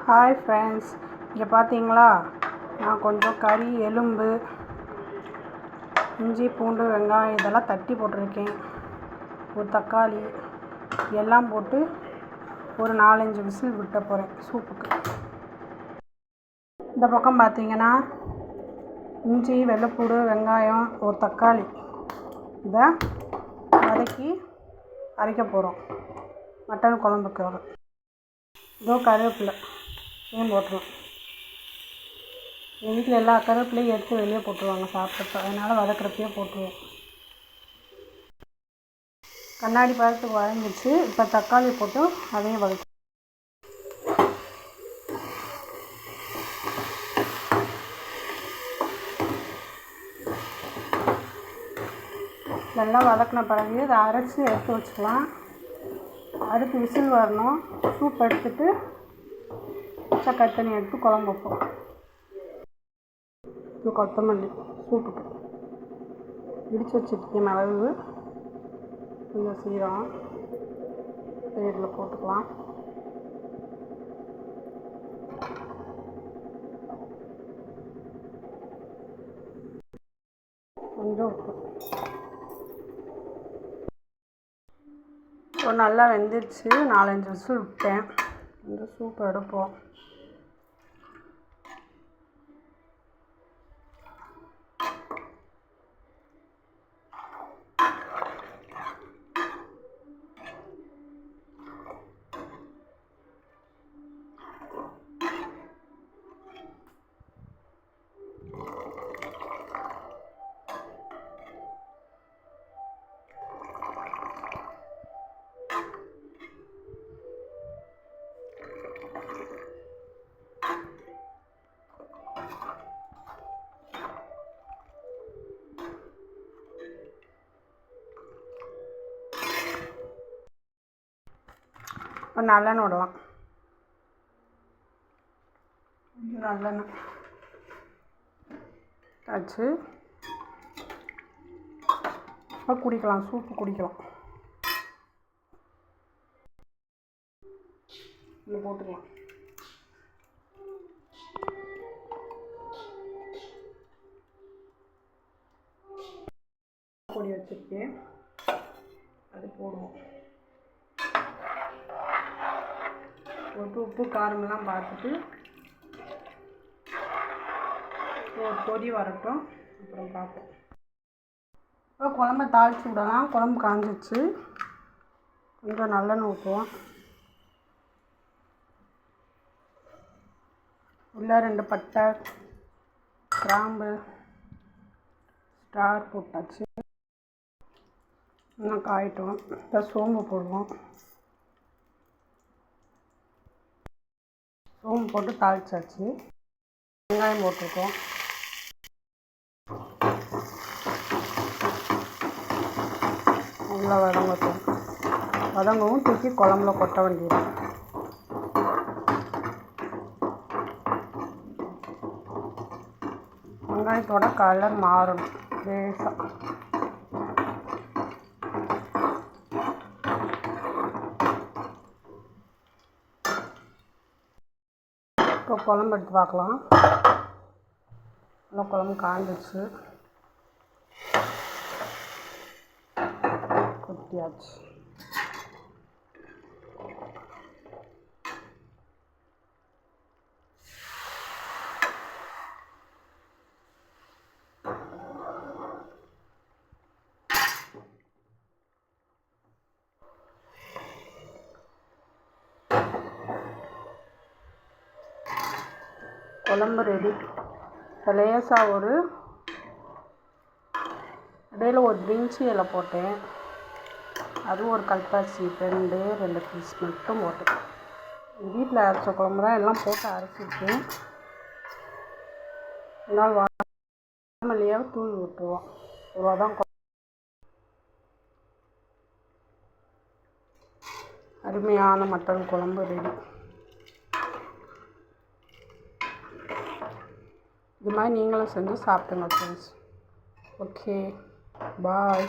Hi friends, இங்கே பார்த்தீங்களா, நான் கொஞ்சம் கறி, எலும்பு, இஞ்சி, பூண்டு, வெங்காயம் இதெல்லாம் தட்டி போட்டிருக்கேன். ஒரு தக்காளி எல்லாம் போட்டு ஒரு 4-5 விசில் விட்ட போகிறேன் சூப்புக்கு. இந்த பக்கம் பார்த்தீங்கன்னா இஞ்சி, வெள்ளைப்பூடு, வெங்காயம், ஒரு தக்காளி இதை வதக்கி அரைக்க போகிறோம் மட்டன் குழம்புக்காக. இதோ கருவேப்பிலை போட்டுருவோம். எங்கள் வீட்டில் எல்லா கருவேப்பிலையும் எடுத்து வெளியே போட்டுருவாங்க சாப்பிட்றப்ப, அதனால் வதக்கிறப்பையே போட்டுருவோம். கண்ணாடி பழத்துக்கு வதங்கிச்சு. இப்போ தக்காளி போட்டு அதையும் வதக்கி நல்லா வதக்கின பிறகு இதை அரைச்சி எடுத்து வச்சுக்கலாம். அடுத்து விசில் வரணும். சூப் எடுத்துட்டு கட் பண்ணி எடுத்து குழம்பு வைப்போம். இது கொத்தமல்லி சூப்புக்கு இடித்து வச்சுருக்கேன். மிளகு, கொஞ்சம் சீரகம் இதில் போட்டுக்கலாம். கொஞ்சம் உப்பு. இப்போ நல்லா வெந்துடுச்சு. 4-5 விசில் விட்டேன். இந்த சூப் எடுப்போம். இப்போ நல்லெண்ணெய் விடலாம். நல்லெண்ணெய் ஆச்சு. இப்போ குடிக்கலாம், சூப்பு குடிக்கலாம். இங்கே போட்டுக்கலாம். பொடி வச்சுருக்கேன், அது போடுவோம். போட்டு உப்பு காரமெல்லாம் பார்த்துட்டு ஒரு கொதி வரட்டும், அப்புறம் பார்ப்போம். இப்போ குழம்ப தாளித்து விடலாம். குழம்பு காஞ்சிச்சு. கொஞ்சம் நல்லெண்ணெய் ஊற்றுவோம். உள்ளே 2 பட்டை, கிராம்பு, ஸ்டார் போட்டாச்சு. இன்னும் காயட்டும். இப்போ சோம்பு போடுவோம். சோம்பு போட்டு தாளிச்சாச்சு. வெங்காயம் போட்டிருக்கோம். நல்லா வதங்கவும் தூக்கி குழம்புல கொட்ட வேண்டியது. வெங்காயத்தோட கலர் மாறணும் லேசாக. இப்போ குழம்பு எடுத்து பார்க்கலாம். நல்லா குழம்பு காஞ்சிச்சு. கொட்டியாச்சு. குழம்பு ரெடி. லேசாக இடையில ஒரு பிரிஞ்சி இலை போட்டேன். அதுவும் ஒரு கல்பாசி 2 பீஸ் மட்டும் போட்டேன். வீட்டில் அரைச்ச குழம்பு தான், எல்லாம் போட்டு அரைச்சிருக்கேன். அதனால் வாமல்லியாக தூவி விட்டுருவோம். இவ்வளோதான். அருமையான மட்டன் குழம்பு ரெடி. இது மாதிரி நீங்களும் செஞ்சு சாப்பிடுங்க ஃப்ரெண்ட்ஸ். ஓகே, பாய்.